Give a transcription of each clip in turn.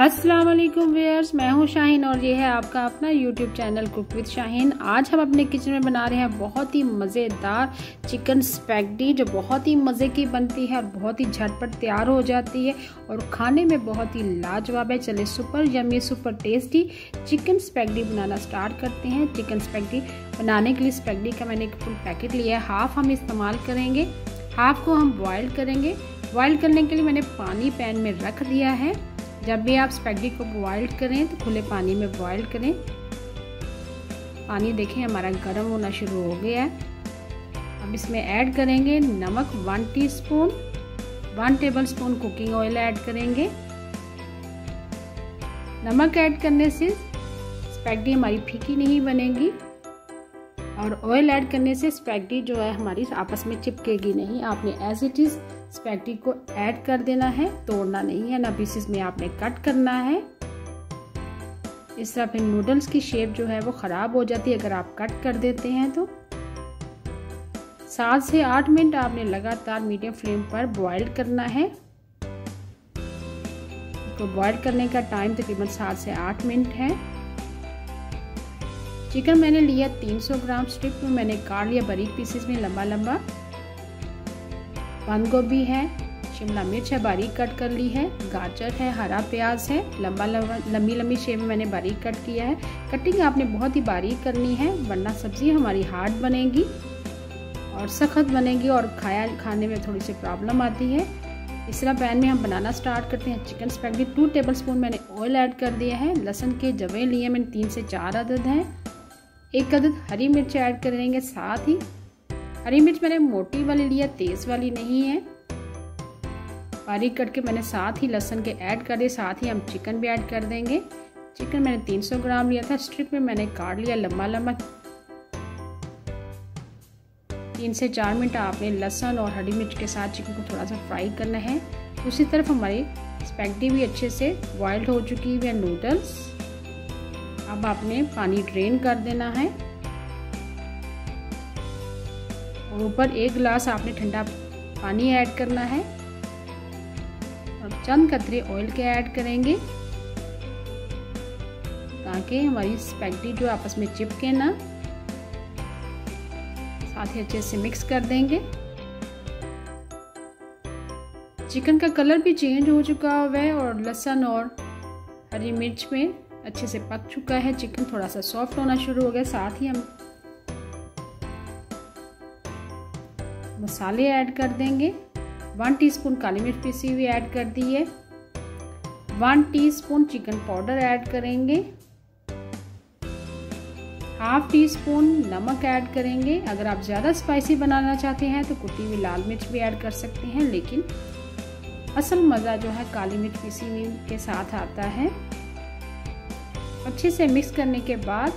अस्सलाम वालेकुम व्यूअर्स, मैं हूं शाहीन और ये है आपका अपना YouTube channel cook with Shaheen. आज हम अपने किचन में बना रहे हैं बहुत ही मज़ेदार चिकन स्पैगेटी, जो बहुत ही मज़े की बनती है और बहुत ही झटपट तैयार हो जाती है और खाने में बहुत ही लाजवाब है। चले super yummy super tasty chicken spaghetti बनाना स्टार्ट करते हैं। चिकन स्पैगेटी बनाने के लिए स्पैगेटी का मैंने एक फुल पैकेट लिया है, हाफ हम इस्तेमाल करेंगे, हाफ को हम बॉयल करेंगे। बॉयल करने के लिए मैंने पानी पैन में रख दिया है। जब भी आप स्पैगेटी को बॉयल करें तो खुले पानी में बॉयल करें। पानी देखें हमारा गर्म होना शुरू हो गया है। अब इसमें ऐड करेंगे नमक 1 teaspoon, 1 tablespoon cooking oil add करेंगे। नमक ऐड करने से स्पैगेटी हमारी फीकी नहीं बनेगी और ऑयल ऐड करने से स्पैगेटी जो है हमारी आपस में चिपकेगी नहीं। आपने एज इट इज स्पैगेटी को ऐड कर देना है, तोड़ना नहीं है, ना पीसेस में आपने कट करना है। इस तरह फिर नूडल्स की शेप जो है वो ख़राब हो जाती है अगर आप कट कर देते हैं तो। 7 से 8 मिनट आपने लगातार मीडियम फ्लेम पर बॉयल करना है। तो बॉयल करने का टाइम तकरीबन 7 से 8 मिनट है। चिकन मैंने लिया 300 ग्राम, स्ट्रिप में मैंने काट लिया बारीक पीसेस में लंबा लंबा। बंद गोभी है, शिमला मिर्च है बारीक कट कर ली है, गाजर है, हरा प्याज है लंबी लंबी शेप में मैंने बारीक कट किया है। कटिंग आपने बहुत ही बारीक करनी है वरना सब्जी हमारी हार्ड बनेगी और सख्त बनेगी और खाने में थोड़ी सी प्रॉब्लम आती है। इस तरह पैन में हम बनाना स्टार्ट करते हैं चिकन स्पैगेटी। 2 टेबलस्पून मैंने ऑयल ऐड कर दिया है। लहसुन के जवे लिए मैंने 3 से 4 अदद हैं। 1 अदद हरी मिर्च ऐड करेंगे। साथ ही हरी मिर्च मैंने मोटी वाली लिया, तेज वाली नहीं है। बारीक कट के मैंने साथ ही लहसुन के ऐड कर दिए। साथ ही हम चिकन भी ऐड कर देंगे। चिकन मैंने 300 ग्राम लिया था, स्ट्रिप में मैंने काट लिया लंबा लंबा। 3 से 4 मिनट आपने लहसुन और हरी मिर्च के साथ चिकन को थोड़ा सा फ्राई करना है। दूसरी तरफ हमारी स्पैगेटी भी अच्छे से बॉइल्ड हो चुकी है नूडल्स। अब आपने पानी ड्रेन कर देना है और ऊपर 1 गिलास आपने ठंडा पानी ऐड करना है और चंद कतरे ऑयल के ऐड करेंगे ताकि हमारी स्पैगेटी जो आपस में चिपके ना। साथ ही अच्छे से मिक्स कर देंगे। चिकन का कलर भी चेंज हो चुका हुआ है और लहसुन और हरी मिर्च में अच्छे से पक चुका है। चिकन थोड़ा सा सॉफ्ट होना शुरू हो गया। साथ ही हम मसाले ऐड कर देंगे। 1 टीस्पून काली मिर्च पीसी हुई ऐड कर दी है। 1 टीस्पून चिकन पाउडर ऐड करेंगे। हाफ टीस्पून नमक ऐड करेंगे। अगर आप ज़्यादा स्पाइसी बनाना चाहते हैं तो कुटी हुई लाल मिर्च भी ऐड कर सकते हैं, लेकिन असल मज़ा जो है काली मिर्च पीसी हुई के साथ आता है। अच्छे से मिक्स करने के बाद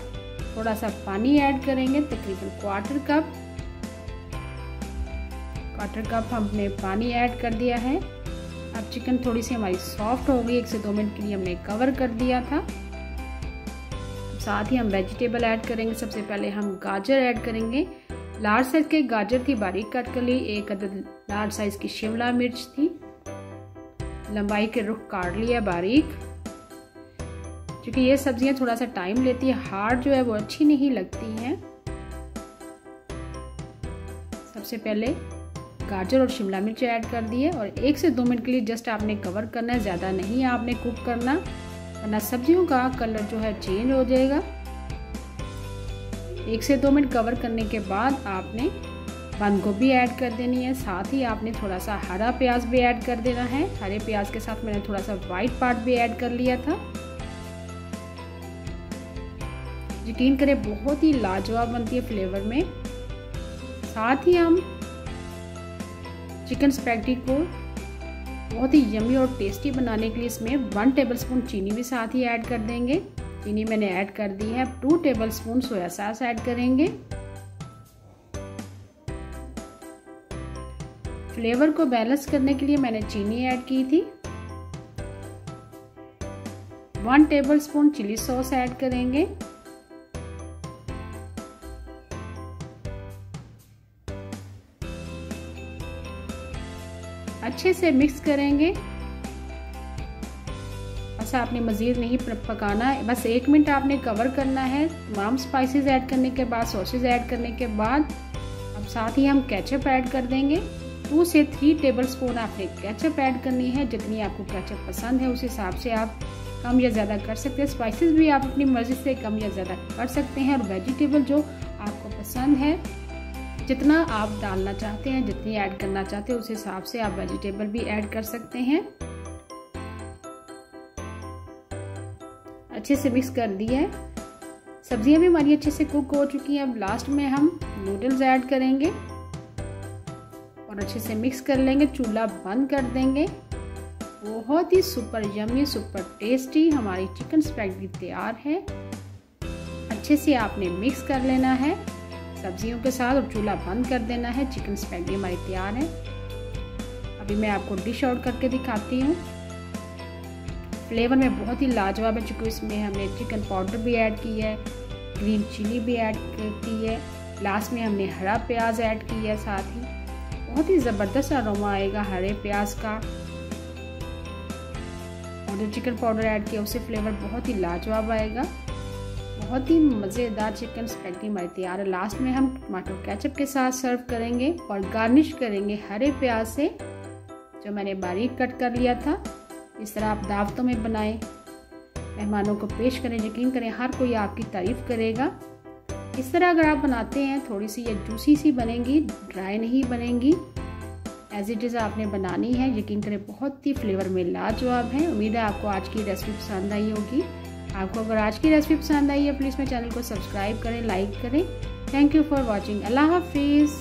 थोड़ा सा पानी ऐड करेंगे, तकरीबन क्वार्टर कप हमने पानी ऐड कर दिया है। अब चिकन थोड़ी सी हमारी सॉफ्ट हो गई। 1 से 2 मिनट के लिए हमने कवर कर दिया था। साथ ही हम वेजिटेबल ऐड करेंगे। सबसे पहले हम गाजर ऐड करेंगे। लार्ज साइज के गाजर थी बारीक कट कर ली। 1 अदद लार्ज साइज की शिमला मिर्च थी, लंबाई के रुख काट लिया बारीक। क्योंकि ये सब्जियां थोड़ा सा टाइम लेती है, हार्ड जो है वो अच्छी नहीं लगती हैं। सबसे पहले गाजर और शिमला मिर्च ऐड कर दिए और 1 से 2 मिनट के लिए जस्ट आपने कवर करना है, ज़्यादा नहीं आपने कुक करना वरना सब्जियों का कलर जो है चेंज हो जाएगा। 1 से 2 मिनट कवर करने के बाद आपने बंद गोभी ऐड कर देनी है। साथ ही आपने थोड़ा सा हरा प्याज भी ऐड कर देना है। हरे प्याज के साथ मैंने थोड़ा सा वाइट पार्ट भी ऐड कर लिया था। यकीन करें बहुत ही लाजवाब बनती है फ्लेवर में। साथ ही हम चिकन स्पैगेटी को बहुत ही यम्मी और टेस्टी बनाने के लिए इसमें 1 टेबलस्पून चीनी भी साथ ही ऐड कर देंगे। चीनी मैंने ऐड कर दी है। 2 टेबलस्पून सोया सॉस ऐड करेंगे। फ्लेवर को बैलेंस करने के लिए मैंने चीनी ऐड की थी। 1 टेबलस्पून चिली सॉस ऐड करेंगे। अच्छे से मिक्स करेंगे। बस आपने मज़ीद नहीं पकाना है, बस 1 मिनट आपने कवर करना है। तमाम स्पाइसेस ऐड करने के बाद, सॉसेज ऐड करने के बाद अब साथ ही हम केचप ऐड कर देंगे। 2 से 3 टेबलस्पून आपने केचप ऐड करनी है। जितनी आपको केचप पसंद है उस हिसाब से आप कम या ज़्यादा कर सकते हैं। स्पाइसेस भी आप अपनी मर्ज़ी से कम या ज़्यादा कर सकते हैं। और वेजिटेबल जो आपको पसंद है, जितना आप डालना चाहते हैं, जितनी ऐड करना चाहते हैं उस हिसाब से आप वेजिटेबल भी ऐड कर सकते हैं। अच्छे से मिक्स कर दिया है। सब्जियां भी हमारी अच्छे से कुक हो चुकी हैं। अब लास्ट में हम नूडल्स ऐड करेंगे और अच्छे से मिक्स कर लेंगे। चूल्हा बंद कर देंगे। बहुत ही सुपर यम्मी, सुपर टेस्टी हमारी चिकन स्पैगेटी तैयार है। अच्छे से आपने मिक्स कर लेना है सब्जियों के साथ और चूल्हा बंद कर देना है। चिकन स्पैगेटी हमारी तैयार है। अभी मैं आपको डिश आउट करके दिखाती हूँ। फ्लेवर में बहुत ही लाजवाब है, चूँकि इसमें हमने चिकन पाउडर भी ऐड की है, ग्रीन चिली भी ऐड की है, लास्ट में हमने हरा प्याज ऐड की है। साथ ही बहुत ही ज़बरदस्त अरोमा आएगा हरे प्याज का, और जो चिकन पाउडर ऐड किया उससे फ्लेवर बहुत ही लाजवाब आएगा। बहुत ही मज़ेदार चिकन स्पैगेटी हमारी तैयार है। लास्ट में हम टमाटो केचप के साथ सर्व करेंगे और गार्निश करेंगे हरे प्याज से, जो मैंने बारीक कट कर लिया था। इस तरह आप दावतों में बनाएं, मेहमानों को पेश करें। यकीन करें हर कोई आपकी तारीफ़ करेगा। इस तरह अगर आप बनाते हैं थोड़ी सी ये जूसी सी बनेंगी, ड्राई नहीं बनेंगी। एज इट इज़ आपने बनानी है। यकीन करें बहुत ही फ्लेवर में लाजवाब है। उम्मीद है आपको आज की रेसिपी पसंद आई होगी। आपको अगर आज की रेसिपी पसंद आई है प्लीज़ मेरे चैनल को सब्सक्राइब करें, लाइक करें। Thank you for watching. अल्लाह हाफिज़।